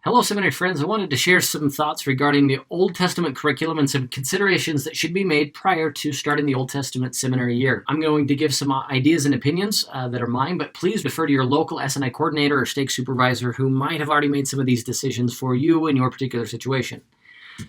Hello, Seminary friends. I wanted to share some thoughts regarding the Old Testament curriculum and some considerations that should be made prior to starting the Old Testament seminary year. I'm going to give some ideas and opinions that are mine, but please defer to your local S&I coordinator or stake supervisor who might have already made some of these decisions for you in your particular situation.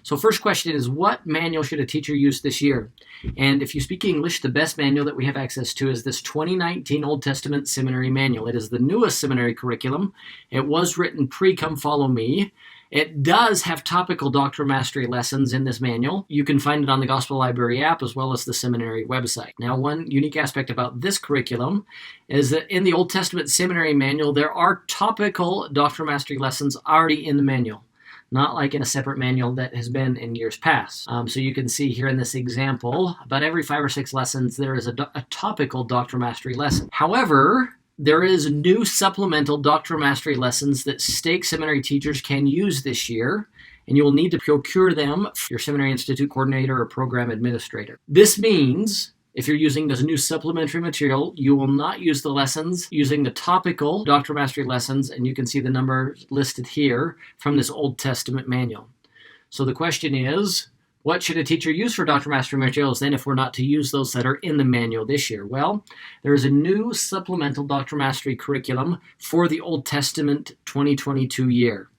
So first question is, what manual should a teacher use this year? And if you speak English, the best manual that we have access to is this 2019 Old Testament Seminary Manual. It is the newest seminary curriculum. It was written pre-Come Follow Me. It does have topical Doctrinal Mastery lessons in this manual. You can find it on the Gospel Library app as well as the seminary website. Now, one unique aspect about this curriculum is that in the Old Testament Seminary Manual, there are topical Doctrinal Mastery lessons already in the manual, not like in a separate manual that has been in years past. So you can see here in this example, about every 5 or 6 lessons, there is a topical Doctrinal Mastery lesson. However, there is new supplemental Doctrinal Mastery lessons that stake seminary teachers can use this year, and you will need to procure them for your seminary institute coordinator or program administrator. This means if you're using this new supplementary material, you will not use the lessons using the topical Doctrinal Mastery lessons, and you can see the numbers listed here from this Old Testament manual. So the question is, what should a teacher use for Doctrinal Mastery materials then if we're not to use those that are in the manual this year? Well, there is a new supplemental Doctrinal Mastery curriculum for the Old Testament 2022 year.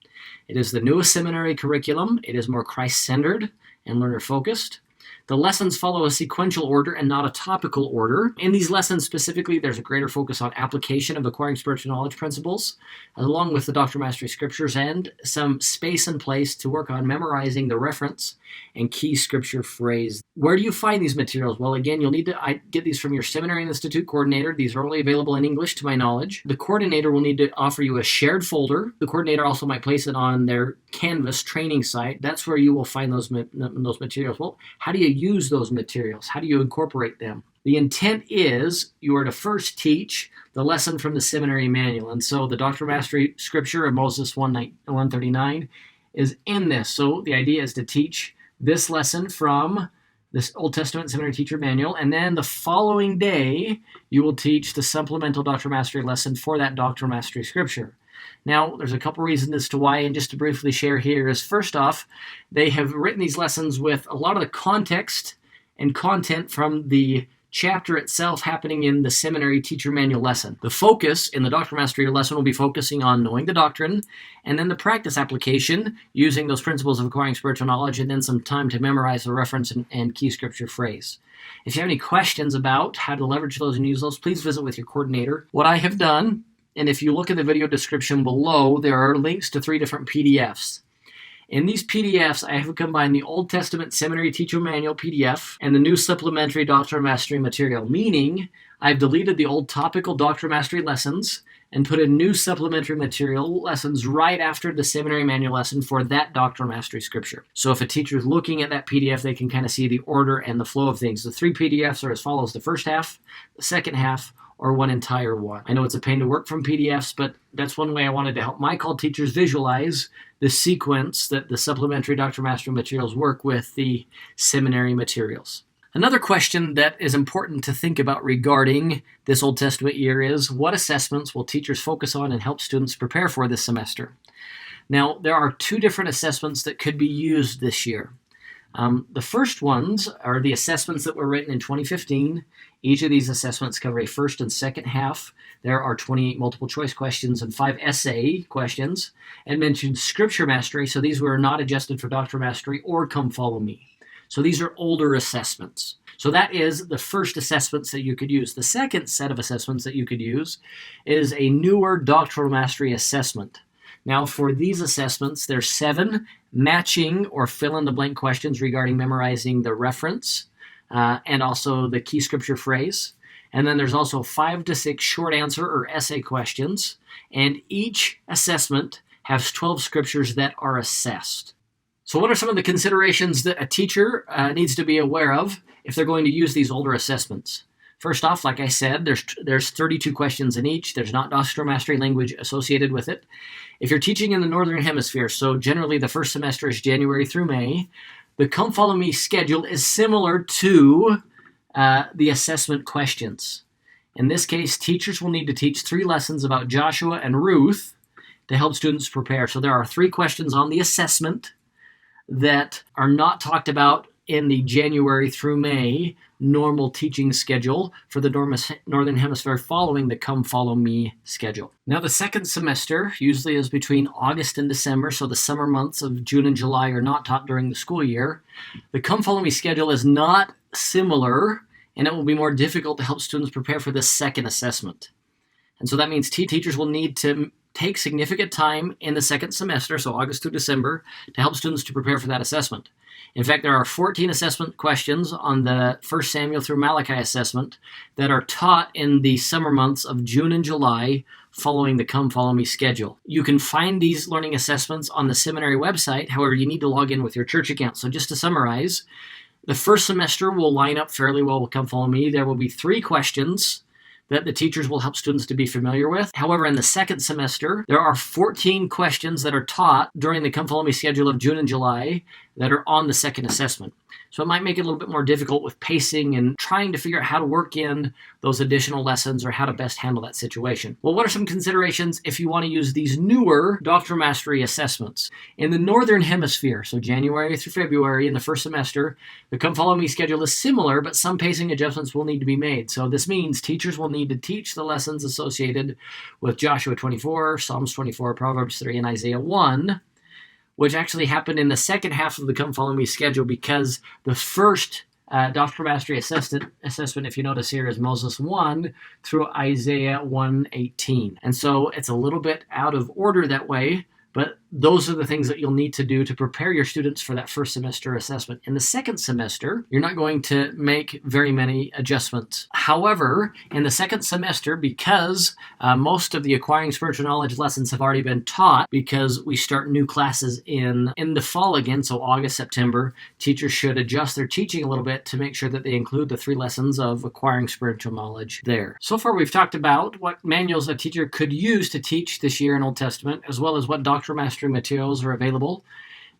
It is the newest seminary curriculum. It is more Christ-centered and learner-focused. The lessons follow a sequential order and not a topical order. In these lessons specifically, there's a greater focus on application of acquiring spiritual knowledge principles, along with the Doctrinal Mastery scriptures, and some space and place to work on memorizing the reference and key scripture phrase. Where do you find these materials? Well, again, you'll need to get these from your seminary institute coordinator. These are only available in English, to my knowledge. The coordinator will need to offer you a shared folder. The coordinator also might place it on their Canvas training site. That's where you will find those materials. Well, how do you use those materials? How do you incorporate them? The intent is you are to first teach the lesson from the seminary manual. And so the Doctrinal Mastery scripture of Moses 139 is in this. So the idea is to teach this lesson from this Old Testament Seminary Teacher Manual, and then the following day, you will teach the supplemental Doctrinal Mastery lesson for that Doctrinal Mastery scripture. Now, there's a couple reasons as to why, and just to briefly share here is, first off, they have written these lessons with a lot of the context and content from the chapter itself happening in the Seminary Teacher Manual lesson. The focus in the Doctrinal Mastery lesson will be focusing on knowing the doctrine, and then the practice application, using those principles of acquiring spiritual knowledge, and then some time to memorize the reference and key scripture phrase. If you have any questions about how to leverage those and use those, please visit with your coordinator. What I have done, and if you look at the video description below, there are links to 3 different PDFs. In these PDFs, I have combined the Old Testament Seminary Teacher Manual PDF and the new supplementary Doctrinal Mastery material, meaning I've deleted the old topical Doctrinal Mastery lessons and put in new supplementary material lessons right after the Seminary Manual lesson for that Doctrinal Mastery scripture. So if a teacher is looking at that PDF, they can kind of see the order and the flow of things. The 3 PDFs are as follows: the first half, the second half, or one entire one. I know it's a pain to work from PDFs, but that's one way I wanted to help my call teachers visualize the sequence that the supplementary Doctrinal Mastery materials work with the seminary materials. Another question that is important to think about regarding this Old Testament year is, what assessments will teachers focus on and help students prepare for this semester? Now, there are 2 different assessments that could be used this year. The first ones are the assessments that were written in 2015. Each of these assessments cover a first and second half. There are 28 multiple choice questions and 5 essay questions, and mentioned scripture mastery. So these were not adjusted for Doctrinal Mastery or Come Follow Me. So these are older assessments. So that is the first assessments that you could use. The second set of assessments that you could use is a newer Doctrinal Mastery assessment. Now, for these assessments, there's 7 matching or fill-in-the-blank questions regarding memorizing the reference and also the key scripture phrase. And then there's also 5 to 6 short answer or essay questions. And each assessment has 12 scriptures that are assessed. So what are some of the considerations that a teacher needs to be aware of if they're going to use these older assessments? First off, like I said, there's 32 questions in each. There's not Doctrinal Mastery language associated with it. If you're teaching in the Northern Hemisphere, so generally the first semester is January through May, the Come Follow Me schedule is similar to the assessment questions. In this case, teachers will need to teach 3 lessons about Joshua and Ruth to help students prepare. So there are 3 questions on the assessment that are not talked about in the January through May normal teaching schedule for the Northern Hemisphere following the Come Follow Me schedule. Now, the second semester usually is between August and December, so the summer months of June and July are not taught during the school year. The Come Follow Me schedule is not similar, and it will be more difficult to help students prepare for this second assessment. And so that means teachers will need to take significant time in the second semester, so August through December, to help students to prepare for that assessment. In fact, there are 14 assessment questions on the 1 Samuel through Malachi assessment that are taught in the summer months of June and July following the Come Follow Me schedule. You can find these learning assessments on the seminary website. However, you need to log in with your church account. So just to summarize, the first semester will line up fairly well with Come Follow Me. There will be 3 questions that the teachers will help students to be familiar with. However, in the second semester, there are 14 questions that are taught during the Come Follow Me schedule of June and July that are on the second assessment. So it might make it a little bit more difficult with pacing and trying to figure out how to work in those additional lessons or how to best handle that situation. Well, what are some considerations if you want to use these newer Doctrinal Mastery assessments? In the Northern Hemisphere, so January through February in the first semester, the Come Follow Me schedule is similar, but some pacing adjustments will need to be made. So this means teachers will need to teach the lessons associated with Joshua 24, Psalms 24, Proverbs 3, and Isaiah 1, which actually happened in the second half of the Come Follow Me schedule because the first Doctrinal Mastery assessment, if you notice here, is Moses 1 through Isaiah 1:18. And so it's a little bit out of order that way, but those are the things that you'll need to do to prepare your students for that first semester assessment. In the second semester, you're not going to make very many adjustments. However, in the second semester, because most of the acquiring spiritual knowledge lessons have already been taught, because we start new classes in the fall again, so August, September, teachers should adjust their teaching a little bit to make sure that they include the 3 lessons of acquiring spiritual knowledge there. So far, we've talked about what manuals a teacher could use to teach this year in Old Testament, as well as what Doctrinal Mastery materials are available,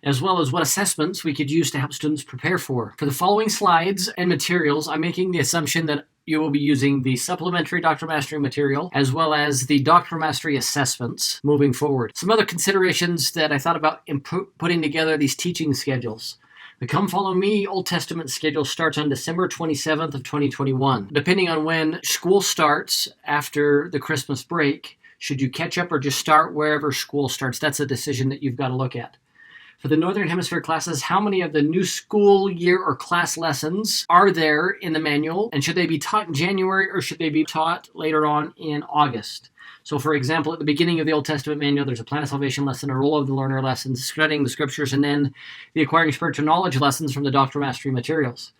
as well as what assessments we could use to help students prepare for. For the following slides and materials, I'm making the assumption that you will be using the supplementary Doctrinal Mastery material as well as the Doctrinal Mastery assessments moving forward. Some other considerations that I thought about in putting together these teaching schedules. The Come Follow Me Old Testament schedule starts on December 27th of 2021. Depending on when school starts after the Christmas break, should you catch up or just start wherever school starts? That's a decision that you've got to look at. For the Northern Hemisphere classes, how many of the new school year or class lessons are there in the manual? And should they be taught in January or should they be taught later on in August? So for example, at the beginning of the Old Testament manual, there's a plan of salvation lesson, a role of the learner lesson, studying the scriptures, and then the acquiring spiritual knowledge lessons from the Doctrinal Mastery materials.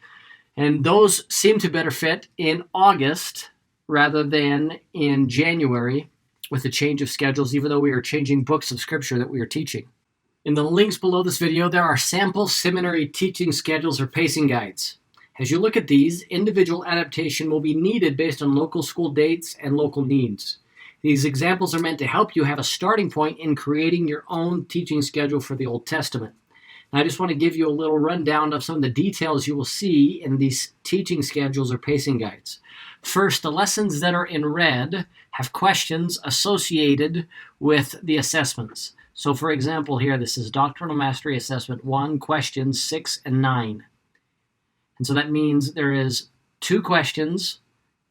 And those seem to better fit in August rather than in January, with the change of schedules, even though we are changing books of scripture that we are teaching. In the links below this video, there are sample seminary teaching schedules or pacing guides. As you look at these, individual adaptation will be needed based on local school dates and local needs. These examples are meant to help you have a starting point in creating your own teaching schedule for the Old Testament. Now, I just want to give you a little rundown of some of the details you will see in these teaching schedules or pacing guides. First, the lessons that are in red have questions associated with the assessments. So for example here, this is Doctrinal Mastery Assessment 1, questions 6 and 9. And so that means there is 2 questions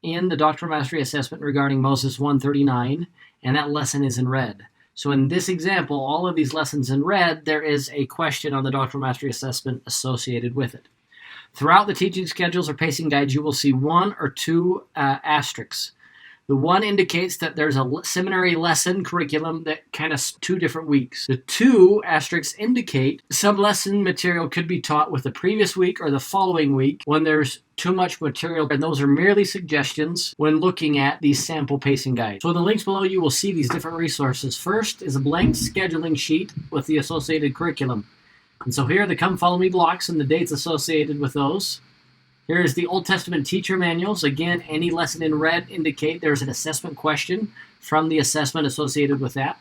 in the Doctrinal Mastery Assessment regarding Moses 1:39, and that lesson is in red. So in this example, all of these lessons in red, there is a question on the Doctrinal Mastery Assessment associated with it. Throughout the teaching schedules or pacing guides, you will see 1 or 2 asterisks. The 1 indicates that there's a seminary lesson curriculum that kind of 2 different weeks. The 2 asterisks indicate some lesson material could be taught with the previous week or the following week when there's too much material, and those are merely suggestions when looking at these sample pacing guides. So in the links below, you will see these different resources. First is a blank scheduling sheet with the associated curriculum. And so here are the Come Follow Me blocks and the dates associated with those. Here is the Old Testament teacher manuals. Again, any lesson in red indicate there's an assessment question from the assessment associated with that.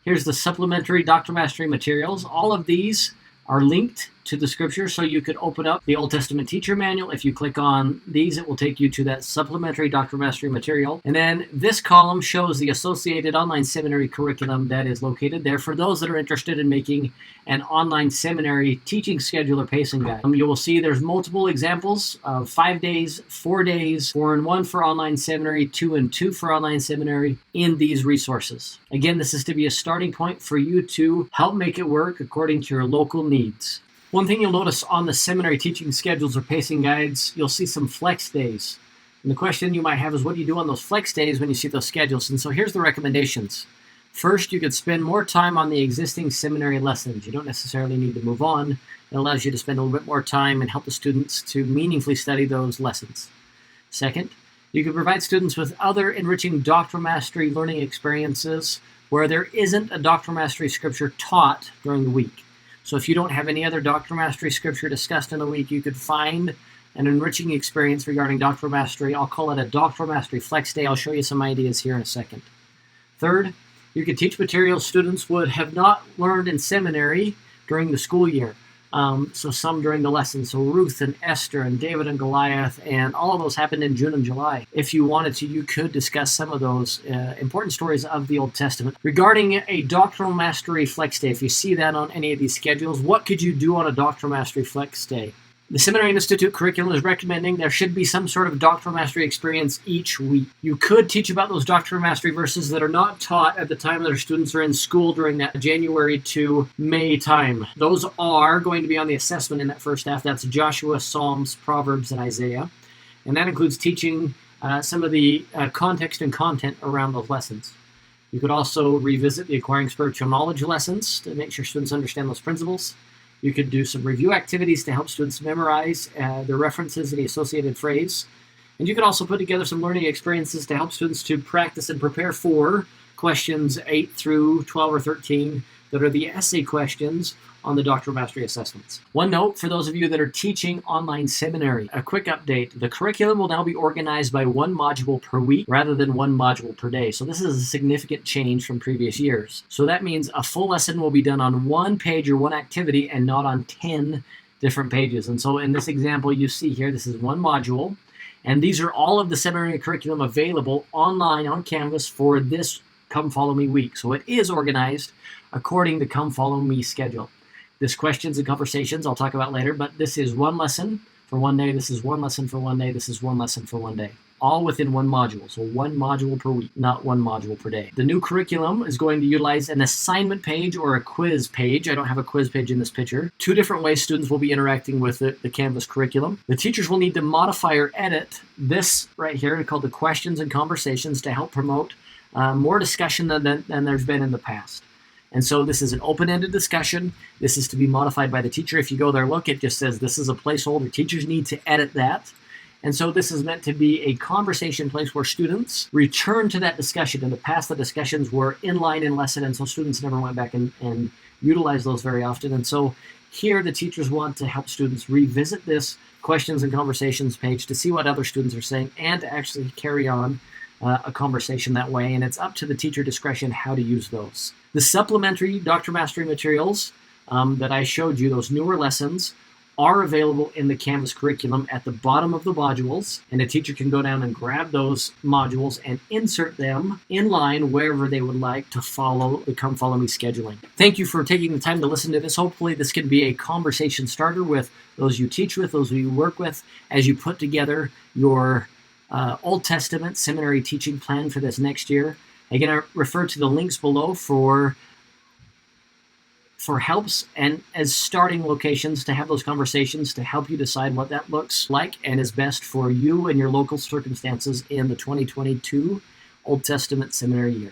Here's the supplementary Doctrinal Mastery materials. All of these are linked to the scripture, so you could open up the Old Testament Teacher Manual. If you click on these, it will take you to that supplementary Doctrinal Mastery material. And then this column shows the associated online seminary curriculum that is located there for those that are interested in making an online seminary teaching schedule or pacing guide. You will see there's multiple examples of 5 days, 4 days, 4 and 1 for online seminary, 2 and 2 for online seminary in these resources. Again, this is to be a starting point for you to help make it work according to your local needs. One thing you'll notice on the seminary teaching schedules or pacing guides, you'll see some flex days. And the question you might have is, what do you do on those flex days when you see those schedules? And so here's the recommendations. First, you could spend more time on the existing seminary lessons. You don't necessarily need to move on. It allows you to spend a little bit more time and help the students to meaningfully study those lessons. Second, you can provide students with other enriching Doctrinal Mastery learning experiences where there isn't a Doctrinal Mastery scripture taught during the week. So if you don't have any other Doctrinal Mastery scripture discussed in a week, you could find an enriching experience regarding Doctrinal Mastery. I'll call it a Doctrinal Mastery Flex Day. I'll show you some ideas here in a second. Third, you could teach materials students would have not learned in seminary during the school year. So some during the lesson. So Ruth and Esther and David and Goliath, and all of those happened in June and July. If you wanted to, you could discuss some of those important stories of the Old Testament. Regarding a Doctrinal Mastery Flex Day, if you see that on any of these schedules, what could you do on a Doctrinal Mastery Flex Day? The Seminary Institute curriculum is recommending there should be some sort of Doctrinal Mastery experience each week. You could teach about those Doctrinal Mastery verses that are not taught at the time that our students are in school during that January to May time. Those are going to be on the assessment in that first half. That's Joshua, Psalms, Proverbs, and Isaiah. And that includes teaching some of the context and content around those lessons. You could also revisit the Acquiring Spiritual Knowledge lessons to make sure students understand those principles. You could do some review activities to help students memorize the references and the associated phrase. And you could also put together some learning experiences to help students to practice and prepare for questions 8 through 12 or 13 that are the essay questions on the Doctrinal Mastery assessments. One note for those of you that are teaching online seminary, a quick update. The curriculum will now be organized by one module per week rather than one module per day. So this is a significant change from previous years. So that means a full lesson will be done on one page or one activity and not on 10 different pages. And so in this example you see here, this is one module, and these are all of the seminary curriculum available online on Canvas for this Come Follow Me week. So it is organized according to Come Follow Me schedule. This questions and conversations I'll talk about later, but this is one lesson for one day, this is one lesson for one day, this is one lesson for one day. All within one module, so one module per week, not one module per day. The new curriculum is going to utilize an assignment page or a quiz page. I don't have a quiz page in this picture. 2 different ways students will be interacting with the Canvas curriculum. The teachers will need to modify or edit this right here called the questions and conversations to help promote more discussion than there's been in the past. And so this is an open-ended discussion. This is to be modified by the teacher. If you go there, look, it just says this is a placeholder. Teachers need to edit that. And so this is meant to be a conversation place where students return to that discussion. In the past, the discussions were inline in lesson, and so students never went back and utilized those very often. And so here, the teachers want to help students revisit this questions and conversations page to see what other students are saying and to actually carry on a conversation that way. And it's up to the teacher discretion how to use those. The supplementary Doctrinal Mastery materials that I showed you, those newer lessons, are available in the Canvas curriculum at the bottom of the modules, and a teacher can go down and grab those modules and insert them in line wherever they would like to follow the Come Follow Me scheduling. Thank you for taking the time to listen to this. Hopefully this can be a conversation starter with those you teach with, those you work with, as you put together your Old Testament seminary teaching plan for this next year. Again, I refer to the links below for helps and as starting locations to have those conversations to help you decide what that looks like and is best for you and your local circumstances in the 2022 Old Testament seminary year.